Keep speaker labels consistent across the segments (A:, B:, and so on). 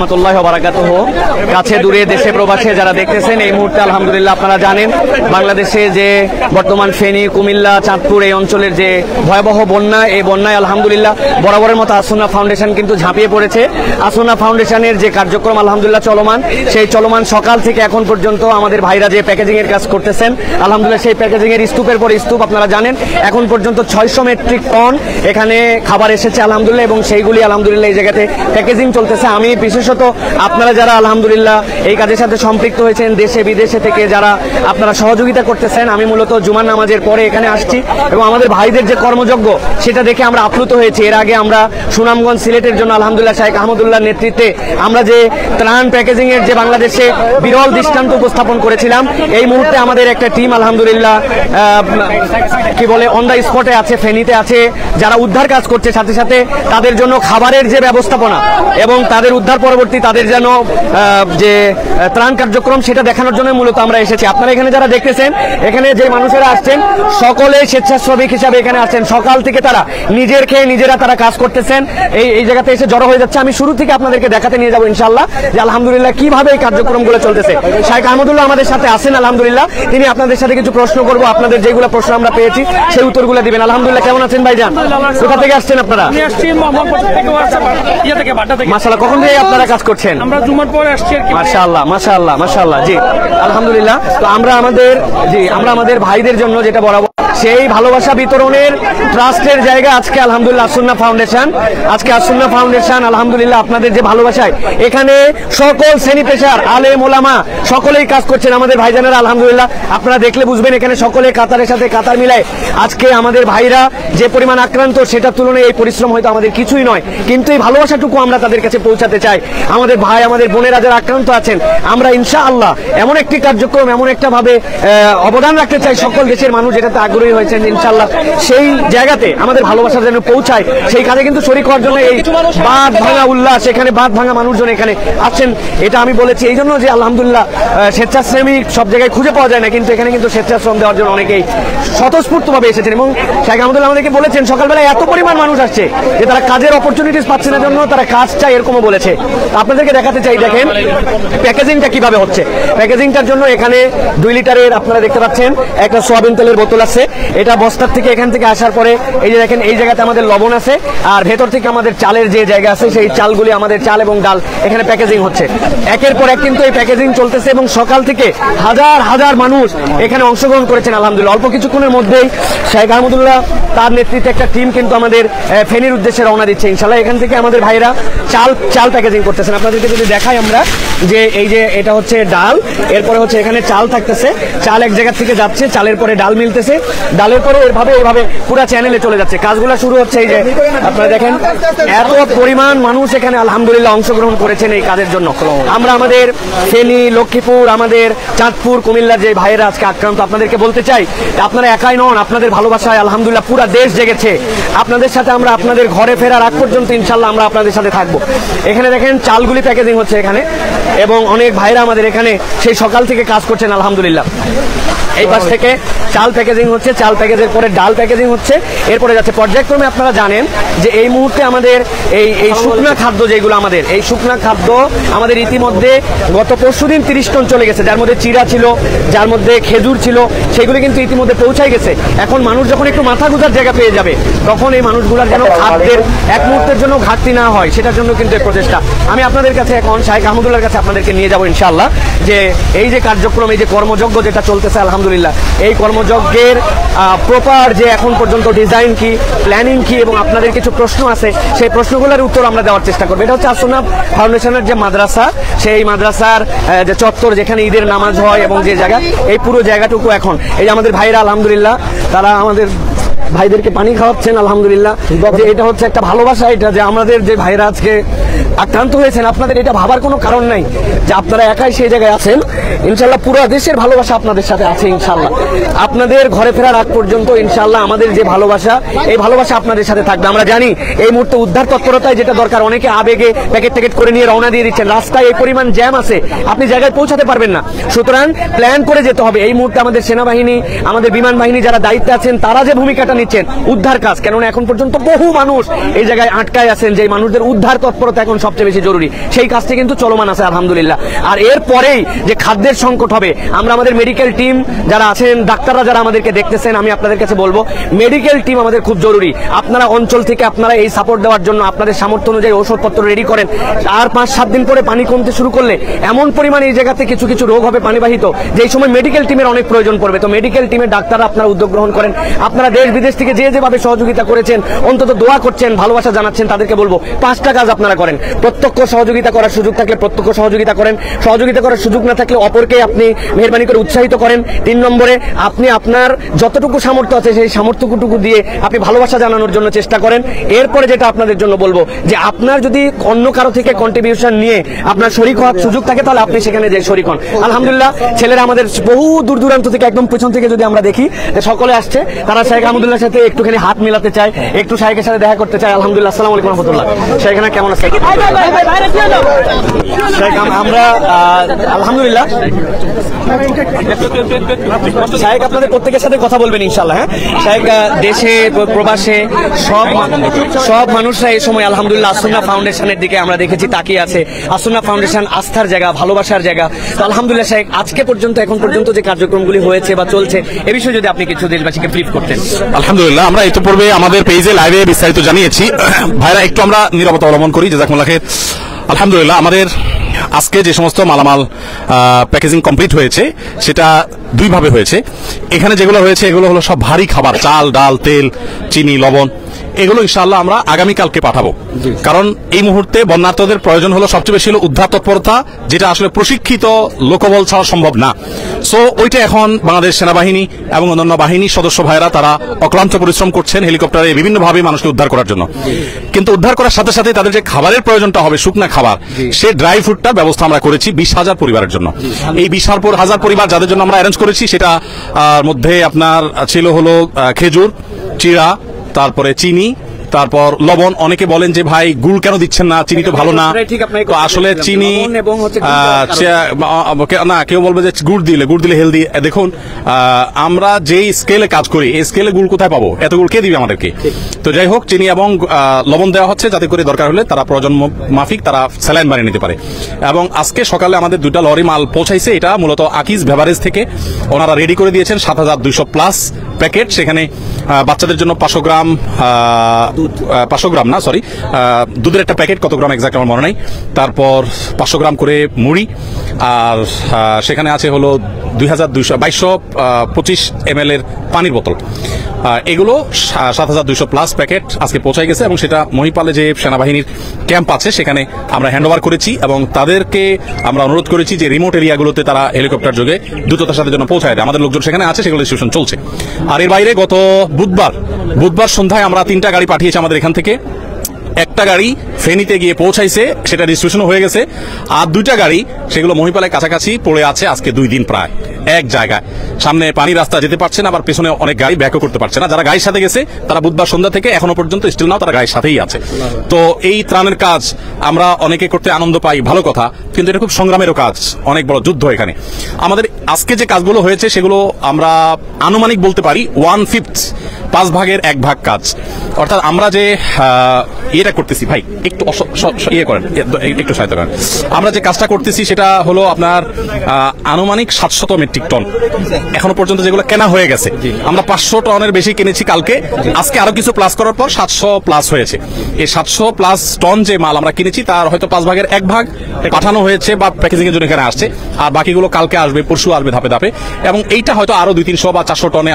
A: রাহমাতুল্লাহি ওয়া বারাকাতুহু। কাছে দূরে দেশে প্রবাসে যারা দেখতেছেন এই মুহূর্তে আলহামদুলিল্লাহ আপনারা জানেন বাংলাদেশে যে বর্তমান ফেনী, কুমিল্লা, চাঁদপুর এই অঞ্চলের যে ভয়াবহ বন্যা, এই বন্যায় আলহামদুলিল্লাহ বরাবরের মতো আসুন্নাহ ফাউন্ডেশন কিন্তু ঝাঁপিয়ে পড়েছে। আসুন্নাহ ফাউন্ডেশনের যে কার্যক্রম আলহামদুলিল্লাহ চলমান, সেই চলমান সকাল থেকে এখন পর্যন্ত আমাদের ভাইরা যে প্যাকেজিং এর কাজ করতেছেন আলহামদুলিল্লাহ সেই প্যাকেজিং এর স্তূপের পর স্তূপ আপনারা জানেন এখন পর্যন্ত 600 মেট্রিক টন এখানে খাবার এসেছে আলহামদুলিল্লাহ, এবং সেইগুলি আলহামদুলিল্লাহ এই জায়গাতে প্যাকেজিং চলতেছে। আমি বিশেষত আপনারা যারা আলহামদুলিল্লাহ এই কাজের সাথে সম্পৃক্ত হয়েছেন দেশে বিদেশে থেকে যারা আপনারা সহযোগিতা করতেছেন, আমি মূলত জুমার নামাজের পরে এখানে আসছি এবং আমাদের ভাইদের যে কর্মযজ্ঞ সেটা দেখে আমরা আপ্লুত হয়েছি। এর আগে আমরা সুনামগঞ্জ সিলেটের জন্য আলহামদুলিল্লাহ শাইখ আহমদুল্লাহর নেতৃত্বে আমরা যে ত্রাণ প্যাকেজিং এর যে বাংলাদেশে বিরল দৃষ্টান্ত উপস্থাপন করেছিলাম, এই মুহূর্তে আমাদের একটা টিম আলহামদুলিল্লাহ কি বলে অন দ্য স্পটে আছে, ফেনীতে আছে, যারা উদ্ধার কাজ করছে, সাথে সাথে তাদের জন্য খাবারের যে ব্যবস্থাপনা এবং তাদের উদ্ধার পরবর্তী তাদের যেন যে ত্রাণ কার্যক্রম সেটা দেখানোর জন্য মূলত আমরা এসেছি। আপনারা এখানে যারা দেখতেছেন এখানে যে মানুষেরা আসছেন সকলে স্বেচ্ছাশ্রমিক হিসাবে এখানে আসছেন। সকাল থেকে তারা নিজের খেয়ে নিজেরা তারা কাজ করতেছেন, এই জায়গাতে এসে জড়ো হয়ে যাচ্ছে। আমি শুরু থেকে আপনাদেরকে দেখাতে নিয়ে যাবো ইনশাআল্লাহ যে আলহামদুলিল্লাহ কিভাবে এই কার্যক্রমগুলো চলতেছে। শাইখ আহমদুল্লাহ আমাদের সাথে আছেন আলহামদুলিল্লাহ, তিনি আপনাদের সাথে কিছু প্রশ্ন করবো, আপনাদের যেগুলো প্রশ্ন আমরা পেয়েছি সেই উত্তরগুলো দিবেন। আলহামদুলিল্লাহ কেমন আছেন ভাইজান? কোথা থেকে আসছেন আপনারা? মাশাআল্লাহ, কখন থেকে আপনারা কাজ করছেন?
B: আমরা জুমার পরে আসছি।
A: মাশাআল্লাহ মাশাআল্লাহ মাশাআল্লাহ। জি আলহামদুলিল্লাহ। তো আমরা আমাদের ভাইদের জন্য যেটা বরাবর সেই ভালোবাসা বিতরণের ট্রাস্টের জায়গা আজকে আলহামদুলিল্লাহ আসুন্নাহ ফাউন্ডেশন। আজকে আসুন্নাহ ফাউন্ডেশন আলহামদুলিল্লাহ আপনাদের যে ভালোবাসায় এখানে সকল শ্রেণী পেশার আলেম ওলামা সকলেই কাজ করছেন। আমাদের ভাইজানেরা আলহামদুলিল্লাহ আপনারা দেখলে বুঝবেন এখানে সকলে কাতারের সাথে কাতার মিলায় আজকে আমাদের ভাইরা যে পরিমাণ আক্রান্ত সেটার তুলনায় এই পরিশ্রম হয়তো আমাদের কিছুই নয়, কিন্তু এই ভালোবাসাটুকু আমরা তাদের কাছে পৌঁছাতে চাই। আমাদের ভাই আমাদের বোনেরা যারা আক্রান্ত আছেন আমরা ইনশাআল্লাহ এমন একটি কার্যক্রম এমন একটা ভাবে অবদান রাখতে চাই, সকল দেশের মানুষ যেটাতে আগ্রহী হয়েছেন ইনশাআল্লাহ সেই জায়গাতে আমাদের ভালোবাসা যেন পৌঁছায় সেই কাজে কিন্তু শরীক হওয়ার জন্য এই বাঁধ ভাঙা উল্লাস, এখানে বাঁধ ভাঙা মানুষজন এখানে আছেন। এটা আমি বলেছি এই জন্য যে আলহামদুলিল্লাহ স্বেচ্ছাশ্রমিক সব জায়গায় খুঁজে পাওয়া যায় না, কিন্তু এখানে কিন্তু স্বেচ্ছাশ্রম দেওয়ার জন্য অনেকেই স্বতঃস্ফূর্তভাবে এসেছেন এবং শাইখ আহমদুল্লাহ আমাদেরকে বলেছেন সকালবেলায় এত পরিমাণ মানুষ আসছে যে তারা কাজের অপরচুনিটিস পাচ্ছে না, জন্য তারা কাজ চায় এরকমও বলেছে। আপনাদেরকে দেখাতে চাই দেখেন প্যাকেজিংটা কিভাবে হচ্ছে। প্যাকেজিংটার জন্য এখানে 2 লিটারের আপনারা দেখতে পাচ্ছেন একটা সোয়াবিন তেলের বোতল আছে, এটা বস্তার থেকে এখান থেকে আসার পরে এই যে দেখেন এই জায়গাতে আমাদের লবণ আছে, আর ভেতর থেকে আমাদের চালের যে জায়গা আছে সেই চালগুলি আমাদের চাল এবং ডাল এখানে প্যাকেজিং হচ্ছে। একের পর এক কিন্তু এই প্যাকেজিং চলতেছে এবং সকাল থেকে হাজার হাজার মানুষ এখানে অংশগ্রহণ করেছেন আলহামদুলিল্লাহ। অল্প কিছুক্ষণের মধ্যেই শাইখ আহমদুল্লাহ তার নেতৃত্বে একটা টিম কিন্তু আমাদের ফেনীর উদ্দেশ্যে রওনা দিচ্ছে ইনশাআল্লাহ। এখান থেকে আমাদের ভাইরা চাল প্যাকেজিং করতেছেন। আপনাদেরকে যদি দেখাই আমরা যে এই যে এটা হচ্ছে ডাল, এরপরে হচ্ছে এখানে চাল থাকতেছে, চাল এক জায়গা থেকে যাচ্ছে, চালের পরে ডাল মিলতেছে, ডালের পরে এভাবে পুরো চ্যানেলে চলে যাচ্ছে। কাজগুলো শুরু হচ্ছে এই যে আপনারা দেখেন এত পরিমাণ মানুষ এখানে আলহামদুলিল্লাহ অংশগ্রহণ করেছেন এই কাজের জন্য। আমরা আমাদের ফেনী, লক্ষ্মীপুর, আমাদের চাঁদপুর, কুমিল্লার যে ভাইয়েরা আজকে আক্রান্ত আপনাদেরকে বলতে চাই আপনারা একাই নন, আপনাদের ভালোবাসায় আলহামদুলিল্লাহ পুরো দেশ জেগেছে। আপনাদের সাথে আমরা আপনাদের ঘরে ফেরার আগ পর্যন্ত ইনশাআল্লাহ আমরা আপনাদের সাথে থাকবো। এখানে দেখেন চালগুলি প্যাকেজিং হচ্ছে এখানে এবং অনেক ভাইরা আমাদের এখানে সেই সকাল থেকে কাজ করছেন আলহামদুলিল্লাহ। এই পাশ থেকে চাল প্যাকেজিং হচ্ছে, চাল প্যাকেজের পরে ডাল প্যাকেজিং হচ্ছে, এরপরে যাচ্ছে পর্যায়ক্রমে। আপনারা জানেন যে এই মুহূর্তে আমাদের এই শুকনা খাদ্য যেগুলো আমাদের এই শুকনা খাদ্য আমাদের ইতিমধ্যে গত পরশুদিন 30 টন চলে গেছে, যার মধ্যে চিরা ছিল, যার মধ্যে খেজুর ছিল, সেগুলি কিন্তু ইতিমধ্যে পৌঁছায় গেছে। এখন মানুষ যখন একটু মাথা গুঁজার জায়গা পেয়ে যাবে তখন এই মানুষগুলোর যেন খাদ্যের এক মুহূর্তের জন্য ঘাটতি না হয় সেটার জন্য কিন্তু এই প্রচেষ্টা। আমি আপনাদের কাছে এখন শাইখ আহমদুল্লাহর কাছে আপনাদেরকে নিয়ে যাবো ইনশাআল্লাহ যে এই যে কার্যক্রম এই যে কর্মযজ্ঞ যেটা চলতেছে আলহামদুলিল্লাহ এই কর্মযজ্ঞের প্রপার যে এখন পর্যন্ত ডিজাইন কি, প্ল্যানিং কি এবং আপনাদের কিছু প্রশ্ন আছে সেই প্রশ্নগুলোর উত্তর আমরা দেওয়ার চেষ্টা করবো। এটা হচ্ছে আসুন্নাহ ফাউন্ডেশনের যে মাদ্রাসা, সেই মাদ্রাসার যে চত্বর যেখানে ঈদের নামাজ হয় এবং যে জায়গা এই পুরো জায়গাটুকু এখন এই যে আমাদের ভাইরা আলহামদুলিল্লাহ তারা আমাদের ভাইদেরকে পানি খাওয়াচ্ছেন আলহামদুলিল্লাহ। যে এটা হচ্ছে একটা ভালোবাসা, এটা যে আমাদের যে ভাইরা আজকে আক্রান্ত হয়েছেন আপনাদের এটা ভাবার কোনো কারণ নাই যে আপনারা একাই সেই জায়গায় আছেন। ইনশাআল্লাহ পুরো দেশের ভালোবাসা আপনাদের সাথে আছে ইনশাআল্লাহ। আপনাদের ঘরে ফেরার আগ পর্যন্ত ইনশাআল্লাহ আমাদের যে ভালোবাসা এই ভালোবাসা আপনাদের সাথে থাকবে। আমরা জানি এই মুহূর্তে উদ্ধার তৎপরতায় যেটা দরকার, অনেকে আবেগে প্যাকেট করে নিয়ে রওনা দিয়ে দিচ্ছেন, রাস্তায় এই পরিমাণ জ্যাম আছে আপনি জায়গায় পৌঁছাতে পারবেন না। সুতরাং প্ল্যান করে যেতে হবে। এই মুহূর্তে আমাদের সেনাবাহিনী, আমাদের বিমান বাহিনী যারা দায়িত্বে আছেন তারা যে ভূমিকাটা নিচ্ছেন উদ্ধার কাজ, কেননা এখন পর্যন্ত বহু মানুষ এই জায়গায় আটকায় আছেন যে মানুষদের উদ্ধার তৎপরতা এখন সবচেয়ে বেশি জরুরি, সেই কাজটি কিন্তু চলমান আছে আলহামদুলিল্লাহ। আর এরপরেই যে খাদ্যের সংকট হবে, আমরা আমাদের মেডিকেল টিম যারা আছেন, ডাক্তাররা যারা আমাদেরকে দেখতেছেন, আমি আপনাদের কাছে বলবো মেডিকেল টিম আমাদের খুব জরুরি। আপনারা অঞ্চল থেকে আপনারা এই সাপোর্ট দেওয়ার জন্য আপনাদের সামর্থ্য অনুযায়ী ওষুধপত্র রেডি করেন। আর 5-7 দিন পরে পানি কমতে শুরু করলে এমন পরিমাণে এই জায়গাতে কিছু কিছু রোগ হবে পানিবাহিত, যে এই সময় মেডিকেল টিমের অনেক প্রয়োজন পড়বে। তো মেডিকেল টিমের ডাক্তাররা আপনারা উদ্যোগ গ্রহণ করেন। আপনারা দেশ বিদেশ থেকে যেভাবে সহযোগিতা করেছেন, অন্তত দোয়া করছেন, ভালোবাসা জানাচ্ছেন, তাদেরকে বলবো 5টা কাজ আপনারা করেন। প্রত্যক্ষ সহযোগিতা করার সুযোগ থাকলে প্রত্যক্ষ সহযোগিতা করেন, সহযোগিতা করার সুযোগ না থাকলে অপরকে আপনি মেহরবানি করে উৎসাহিত করেন। 3 নম্বরে আপনি আপনার যতটুকু সামর্থ্য আছে সেই সামর্থ্যটুকু দিয়ে আপনি ভালোবাসা জানানোর জন্য চেষ্টা করেন। এরপরে যেটা আপনাদের জন্য বলবো যে আপনার যদি অন্য কারো থেকে কন্ট্রিবিউশন নিয়ে আপনার শরীক হওয়ার সুযোগ থাকে তাহলে আপনি সেখানে যে শরীক হন। আলহামদুলিল্লাহ ছেলেরা আমাদের বহু দূর দূরান্ত থেকে একদম পেছন থেকে যদি আমরা দেখি যে সকলে আসছে, তারা শেখ আহমদুল্লাহর সাথে একটুখানি হাত মিলাতে চায়, একটু শাইখের সাথে দেখা করতে চায়। আলহামদুলিল্লাহ, আসসালামু আলাইকুম রহমতুল্লাহ। শাইখানা কেমন আছে? আমরা আলহামদুলিল্লাহ শাইখ আপনাদের প্রত্যেকের সাথে কথা বলবেন ইনশাআল্লাহ। হ্যাঁ শাইখ, দেশে প্রবাসে সব মানুষরা এই সময় আলহামদুলিল্লাহ আসুন্নাহ ফাউন্ডেশনের দিকে আমরা দেখেছি তাকিয়ে আছে। আসুন্নাহ ফাউন্ডেশন আস্থার জায়গা, ভালোবাসার জায়গা। তো আলহামদুলিল্লাহ শাইখ, আজকে পর্যন্ত এখন পর্যন্ত যে কার্যক্রমগুলি হয়েছে বা চলছে এ বিষয়ে যদি আপনি কিছু দেশবাসীকে ব্রিফ করতেন।
B: আলহামদুলিল্লাহ, আমরা ইতিপূর্বে আমাদের পেজে লাইভে বিস্তারিত জানিয়েছি। ভাইরা একটু আমরা নীরবতা অবলম্বন করি, জাযাকুমুল্লাহ খাইর। আলহামদুলিল্লাহ, আমাদের আজকে যে সমস্ত মালামাল প্যাকেজিং কমপ্লিট হয়েছে সেটা 2 ভাবে হয়েছে। এখানে যেগুলো হয়েছে এগুলো হলো সব ভারী খাবার, চাল, ডাল, তেল, চিনি, লবণ। এগুলো ইনশাআল্লাহ আমরা আগামীকালকে পাঠাবো, কারণ এই মুহূর্তে বন্যার্তদের প্রয়োজন হলো সবচেয়ে বেশি হলো উদ্ধার তৎপরতা, যেটা আসলে প্রশিক্ষিত লোকবল ছাড়া সম্ভব না। সো ওইটা এখন বাংলাদেশ সেনাবাহিনী এবং অন্যান্য বাহিনীর সদস্য ভাইরা তারা অক্লান্ত পরিশ্রম করছেন হেলিকপ্টারে বিভিন্নভাবে মানুষকে উদ্ধার করার জন্য। কিন্তু উদ্ধার করার সাথে সাথে তাদের যে খাবারের প্রয়োজনটা হবে, শুকনা খাবার, সে ড্রাই ফুডটার ব্যবস্থা আমরা করেছি 20,000 পরিবারের জন্য। এই 20,000 পরিবার যাদের জন্য আমরা অ্যারেঞ্জ করেছি, সেটা মধ্যে আপনার ছিল হলো খেজুর, চিড়া, তারপরে চিনি, তারপর লবণ। অনেকে বলেন যে ভাই গুড় কেন দিচ্ছেন না, চিনি তো ভালো না। তো আসলে চিনি না, কেউ বলবে যে গুড় দিলে হেলদি। দেখুন, আমরা যেই স্কেলে কাজ করি এই স্কেলে গুড় কোথায় পাবো? এত গুড় কে দিবে আমাদেরকে? তো যাই হোক, চিনি এবং লবণ দেওয়া হচ্ছে যাতে করে দরকার হলে তারা প্রয়োজন মাফিক তারা স্যালাইন বানিয়ে নিতে পারে। এবং আজকে সকালে আমাদের 2টা লরি মাল পৌঁছাইছে। এটা মূলত আকিজ বেভারেজ থেকে ওনারা রেডি করে দিয়েছেন 7,200+ প্যাকেট। সেখানে বাচ্চাদের জন্য 500 গ্রাম না, সরি, দুধের একটা প্যাকেট, কত গ্রাম এক্সাক্ট আমার মনে নাই। তারপর 500 গ্রাম করে মুড়ি, আর সেখানে আছে হলো 2225 ml এর পানির বোতল। এগুলো 7,200+ প্যাকেট আজকে পৌঁছায় গেছে এবং সেটা মহিপালে যে সেনাবাহিনীর ক্যাম্প আছে সেখানে আমরা হ্যান্ডওভার করেছি এবং তাদেরকে আমরা অনুরোধ করেছি যে রিমোট এরিয়াগুলোতে তারা হেলিকপ্টার যোগে দ্রুততার সাথে যেন পৌঁছায় দেয়। আমাদের লোকজন সেখানে আছে, সেগুলো ডিস্ট্রিবিউশন চলছে। আর এর বাইরে গত বুধবার সন্ধ্যায় আমরা 3টা গাড়ি পাঠিয়েছি আমাদের এখান থেকে। একটা গাড়ি ফেনীতে গিয়ে পৌঁছাইছে, সেটা ডিস্ট্রিবিউশন হয়ে গেছে। আর 2টা গাড়ি সেগুলো মহিপালের কাছাকাছি পড়ে আছে আজকে 2 দিন প্রায় এক জায়গায়। সামনে পানি রাস্তা যেতে পারছে না, আবার পেছনে অনেক গাড়ি ব্যাকও করতে পারছে না। যারা গাড়ির সাথে গেছে তারা বুধবার সন্ধ্যা থেকে এখনো পর্যন্ত স্টিল নাও তারা গাড়ির সাথেই আছে। তো এই ত্রাণের কাজ আমরা অনেকে করতে আনন্দ পাই, ভালো কথা, কিন্তু এটা খুব সংগ্রামেরও কাজ, অনেক বড় যুদ্ধ এখানে। আমাদের আজকে যে কাজগুলো হয়েছে সেগুলো আমরা আনুমানিক বলতে পারি 1/5, 5 ভাগের 1 ভাগ কাজ। অর্থাৎ আমরা যে এটা করতেছি, ভাই একটু করেন, একটু সহায়তা করেন। আমরা যে কাজটা করতেছি সেটা হলো আপনার আনুমানিক 700 মেট্রিক টন এখনো পর্যন্ত যেগুলো কেনা হয়ে গেছে। আমরা 500 টনের বেশি কিনেছি কালকে, আজকে আরো কিছু প্লাস করার পর 700+ হয়েছে। এই 700+ টন যে মাল আমরা কিনেছি তার হয়তো 5 ভাগের 1 ভাগ পাঠানো হয়েছে বা প্যাকেজিং এর জন্য এখানে আসছে, আর বাকিগুলো কালকে আসবে, পরশু আসবে ধাপে ধাপে। এবং এইটা হয়তো আরো 200-300 বা 400 টনে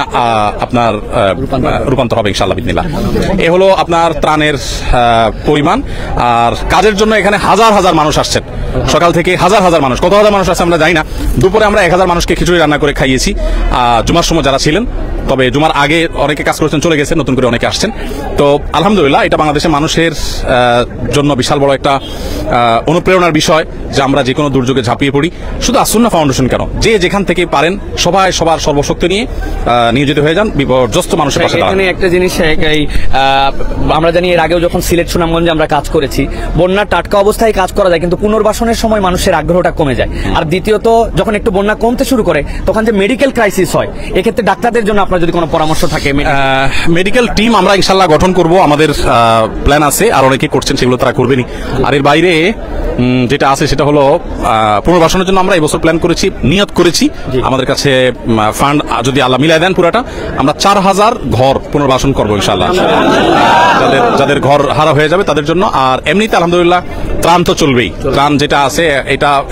B: আপনার রূপান্তর হবে ইনশাআল্লাহ বিসমিল্লাহ। এ হলো আপনার ত্রাণের পরিমাণ। আর কাজের জন্য এখানে হাজার হাজার মানুষ আসছেন, সকাল থেকে হাজার হাজার মানুষ, কত হাজার মানুষ আসছে আমরা জানি না। দুপুরে আমরা 1000 মানুষকে খিচুড়ি রান্না করে খাইয়েছি জুমার সময় যারা ছিলেন। তবে জুমার আগে অনেকে কাজ করেছেন, চলে গেছেন, নতুন করে অনেকে আসছেন। তো আলহামদুলিল্লাহ, এটা বাংলাদেশের মানুষের জন্য বিশাল বড় একটা অনুপ্রেরণার বিষয় যে আমরা যে কোনো দুর্যোগে ঝাঁপিয়ে পড়ি। শুধু আসুন্নাহ ফাউন্ডেশন কেন, যে যেখান থেকে পারেন সবাই সবার সর্বশক্তি নিয়ে নিয়োজিত হয়ে যান বিপর্যস্ত মানুষের পাশে দাঁড়ান।
A: এখানে একটা জিনিস আমরা জানি, এর আগেও যখন সিলেট সুনামগঞ্জে আমরা কাজ করেছি, বন্যার টাটকা অবস্থায় কাজ করা যায়, কিন্তু পুনর্বাসনের সময় মানুষের আগ্রহটা কমে যায়। আর দ্বিতীয়ত, যখন একটু বন্যা কমতে শুরু করে তখন যে মেডিকেল ক্রাইসিস হয়, এক্ষেত্রে ডাক্তারদের জন্য আপনাদের আপনার যদি কোনো পরামর্শ থাকে।
B: মেডিকেল টিম আমরা ইনশাল্লাহ গঠন করব, আমাদের প্ল্যান আছে, আর অনেকে করছেন, সেগুলো তারা করবেনই। আর এর বাইরে যেটা আছে সেটা হলো পুনর্বাসনের জন্য আমরা এবছর প্ল্যান করেছি, নিয়ত করেছি, আমাদের কাছে ফান্ড যদি আল্লাহ মিলাই দেন পুরাটা, আমরা 4000 ঘর পুনর্বাসন করবো ইনশাল্লাহ, যাদের ঘর হারা হয়ে যাবে তাদের জন্য। আর এমনিতে আলহামদুলিল্লাহ ত্রাণ তো চলবেই, ত্রাণ যেটা আছে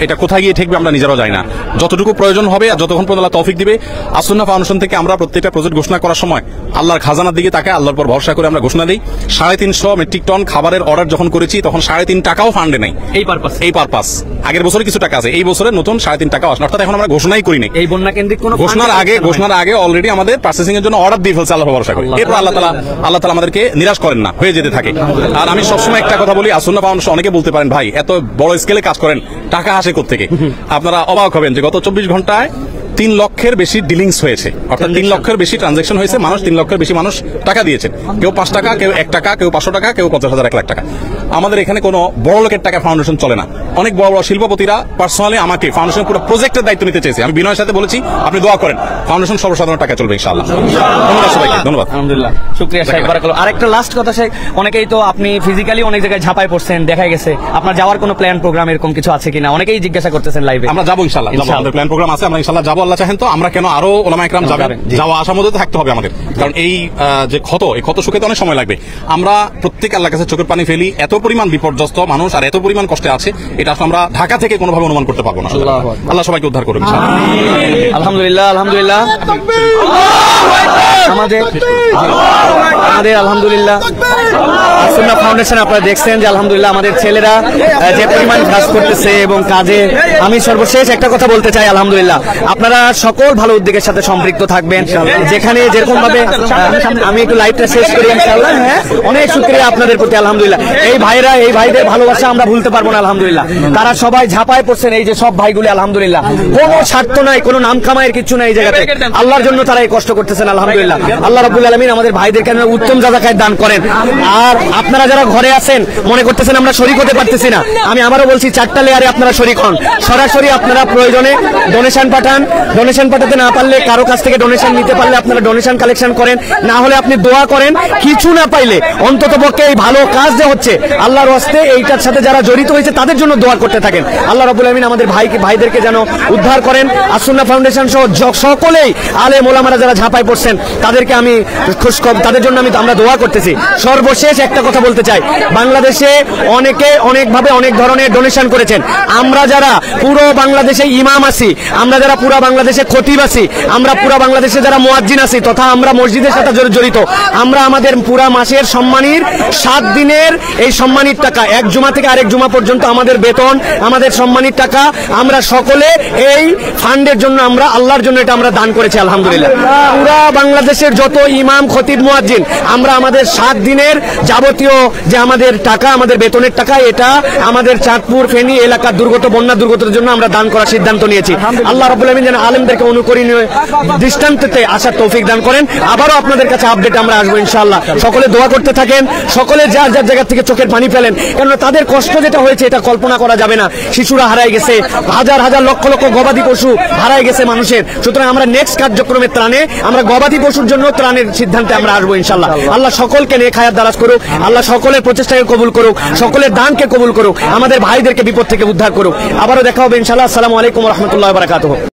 B: এটা কোথায় গিয়ে ঠেকবে আমরা নিজেরাও জানি না। যতটুকু প্রয়োজন হবে আর যতক্ষণ পর্যন্ত আল্লাহ তৌফিক দিবে, আসুন্নাহ ফাউন্ডেশন থেকে আমরা প্রত্যেকটা প্রজেক্ট ঘোষণা করার সময় আল্লাহর খাজানার দিকে তাকে আল্লাহর পর ভরসা করে আমরা ঘোষণা দিই। 350 মেট্রিক টন খাবারের অর্ডার যখন করেছি তখন 3.5 টাকাও ফান্ডে নেই, এই পারপাস। আগের বছরে কিছু টাকা আছে, এই বছরে নতুন 3.5 টাকা আসে, অর্থাৎ এখন আমরা ঘোষণাই করিনি।
A: এই বন্যা কেন্দ্রিক কোনো
B: ঘোষণার আগে অলরেডি আমাদের প্রসেসিং এর জন্য অর্ডার দিয়ে ফেলছে, আল্লাহ ভরসা করি। এরপর আল্লাহ তাআলা আমাদেরকে নিরাশ করেন না, হয়ে যেতে থাকে। আর আমি সবসময় একটা কথা বলি, আসুন্নাহ ফাউন্ডেশন, অনেকে বলতে পারেন ভাই এত বড় স্কেলে কাজ করেন, টাকা আসে কোত্থেকে? আপনারা অবাক হবেন যে গত 24 ঘন্টায় 3 লক্ষের বেশি ডিলিংস হয়েছে, অর্থাৎ 3 লক্ষের বেশি ট্রানজাকশন হয়েছে, 3 লক্ষের বেশি মানুষ টাকা দিয়েছেন। কেউ 5 টাকা, কেউ 1 টাকা, কেউ 500 টাকা, কেউ 50,000, 1 লাখ টাকা। আমাদের এখানে কোনো বড় লোকের টাকা ফাউন্ডেশন চলে না। অনেক বড় বড় শিল্পপতিরা পার্সোনালি আমাকে ফাউন্ডেশন পুরো প্রজেক্টের দায়িত্ব নিতে চেয়েছে। আমি বিনয়ের সাথে বলেছি আপনি দোয়া করেন, ফাউন্ডেশন সর্বসাধারণ টাকা চলবে ইনশাআল্লাহ। ধন্যবাদ সবাইকে, ধন্যবাদ।
A: আলহামদুলিল্লাহ, শুকরিয়া শেখ, বারাকাল্লাহ। আরেকটা লাস্ট কথা শেখ, অনেকেই তো আপনি ফিজিক্যালি অনেক জায়গায় ঝাঁপায় পড়ছেন, দেখা গেছে আপনার যাওয়ার কোনো প্ল্যান প্রোগ্রাম এরকম কিছু আছে কিনা, অনেকেই জিজ্ঞাসা করতেছেন লাইভে।
B: আমরা যাবো ইনশাআল্লাহ, আমাদের প্ল্যান প্রোগ্রাম আছে, আমরা ইনশাআল্লাহ যাবো। আল্লাহ চাহেন তো আমরা কেন আরো ওলামা ইকরাম যাবেন, যাওয়া আসার মধ্যে থাকতে হবে আমাদের, কারণ এই যে এই ক্ষত শুকাতে অনেক সময় লাগবে। আমরা প্রত্যেক আল্লাহর কাছে চোখের পানি ফেলি, এত পরিমাণ বিপর্যস্ত মানুষ আর এত পরিমাণ কষ্টে আছে, এটা আসলে আমরা ঢাকা থেকে কোনোভাবে অনুমান করতে পারবো না। আল্লাহ সবাইকে উদ্ধার করুন ইনশাআল্লাহ।
A: আলহামদুলিল্লাহ, আলহামদুলিল্লাহ, আমাদের আলহামদুলিল্লাহ আসুন্নাহ ফাউন্ডেশন আপনারা দেখছেন যে আলহামদুলিল্লাহ আমাদের ছেলেরা যে পরিমাণ কাজ করতেছে এবং কাজে, আমি সর্বশেষ একটা কথা বলতে চাই, আলহামদুলিল্লাহ আপনারা সকল ভালো উদ্যোগের সাথে সম্পৃক্ত থাকবেন, যেখানে যেরকম ভাবে আমি একটু লাইভটা শেষ করি ইনশাআল্লাহ। হ্যাঁ, অনেক শুকরিয়া আপনাদের প্রতি আলহামদুলিল্লাহ। এই ভাইদের ভালোবাসা আমরা ভুলতে পারবো না আলহামদুলিল্লাহ। তারা সবাই ঝাঁপায় পড়ছেন, এই যে সব ভাইগুলি আলহামদুলিল্লাহ, কোনো স্বার্থ নাই, কোনো নাম কামাইয়ের কিছু নাই এই জায়গাতে, আল্লাহর জন্য তারা এই কষ্ট করতেছেন আলহামদুলিল্লাহ। আল্লাহ রাব্বুল আলামিন আমাদের ভাইদেরকে উত্তম জাযাকাত দান করেন। আর আপনারা যারা ঘরে আছেন মনে করতেছেন আমরা শরীক হতে পারতেছি না, আমি আবারও বলছি 4টা লেয়ারে আপনারা শরীক হন। সরাসরি আপনারা প্রয়োজনে ডোনেশন পাঠান, ডোনেশন পাঠাতে না পারলে কারো কাছ থেকে ডোনেশন নিতে পারলে আপনারা ডোনেশন কালেকশন করেন, না হলে আপনি দোয়া করেন। কিছু না পাইলে অন্তত পক্ষে এই ভালো কাজ যে হচ্ছে আল্লাহর ওয়াস্তে এইটার সাথে যারা জড়িত হয়েছে তাদের জন্য দোয়া করতে থাকেন। আল্লাহ রাব্বুল আলামিন আমাদের ভাইদেরকে যেন উদ্ধার করেন। আসুন্নাহ ফাউন্ডেশন সহ সকলেই আলেম ওলামারা যারা ঝাঁপায় পড়ছেন তাদের জন্য আমরা দোয়া করতেছি। সর্বশেষ একটা কথা বলতে চাই, বাংলাদেশে অনেকে অনেকভাবে অনেক ধরনের ডোনেশন করেছেন। আমরা যারা পুরো বাংলাদেশে ইমাম আছি, আমরা যারা পুরো বাংলাদেশে খতিব আছি, আমরা পুরো বাংলাদেশে যারা মুয়াজ্জিন আছি তথা আমরা মসজিদের সাথে জড়িত, আমরা আমাদের পুরা মাসের সম্মানীর 7 দিনের এই সম্মানিত টাকা, এক জুমা থেকে আরেক জুমা পর্যন্ত আমাদের বেতন, আমাদের সম্মানিত টাকা আমরা সকলে এই ফান্ডের জন্য, আমরা আল্লাহর জন্য এটা আমরা দান করেছি আলহামদুলিল্লাহ। পুরা বাংলাদেশের যত ইমাম খতিব মুয়াজ্জিন আমরা আমাদের 7 দিনের যাবতীয় যে আমাদের টাকা, আমাদের বেতনের টাকা, এটা আমাদের চাঁদপুর ফেনী এলাকার বন্যা দুর্গতের জন্য আমরা দান করার সিদ্ধান্ত নিয়েছি। আল্লাহ রাব্বুল আলামিন যেন আলেমদেরকে অনুকরণীয় দৃষ্টান্ততে আসার তৌফিক দান করেন। আবারও আপনাদের কাছে আপডেট আমরা আসবো ইনশাআল্লাহ। সকলে দোয়া করতে থাকেন, সকলে যার যার জায়গা থেকে চোখের পানি ফেলেন, কেননা তাদের কষ্ট যেটা হয়েছে এটা কল্পনা করা যাবে না। শিশুরা হারাই গেছে, হাজার হাজার লক্ষ লক্ষ গবাদি পশু হারাই গেছে মানুষের। সুতরাং আমরা নেক্সট কার্যক্রমের ত্রাণে আমরা গবাদি পশুর জন্য ত্রাণের সিদ্ধান্তে আমরা আসবো ইনশাআল্লাহ। আল্লাহ সকলকে নেক হায়াত দারাজ করুক, আল্লাহ সকলের প্রচেষ্টাকে কবুল করুক, সকলের দানকে কবুল করুক, আমাদের ভাইদেরকে বিপদ থেকে উদ্ধার করুক। আবারও দেখা হবে ইনশাআল্লাহ। আসসালামু আলাইকুম ওয়া রাহমাতুল্লাহি ওয়া বারাকাতুহু।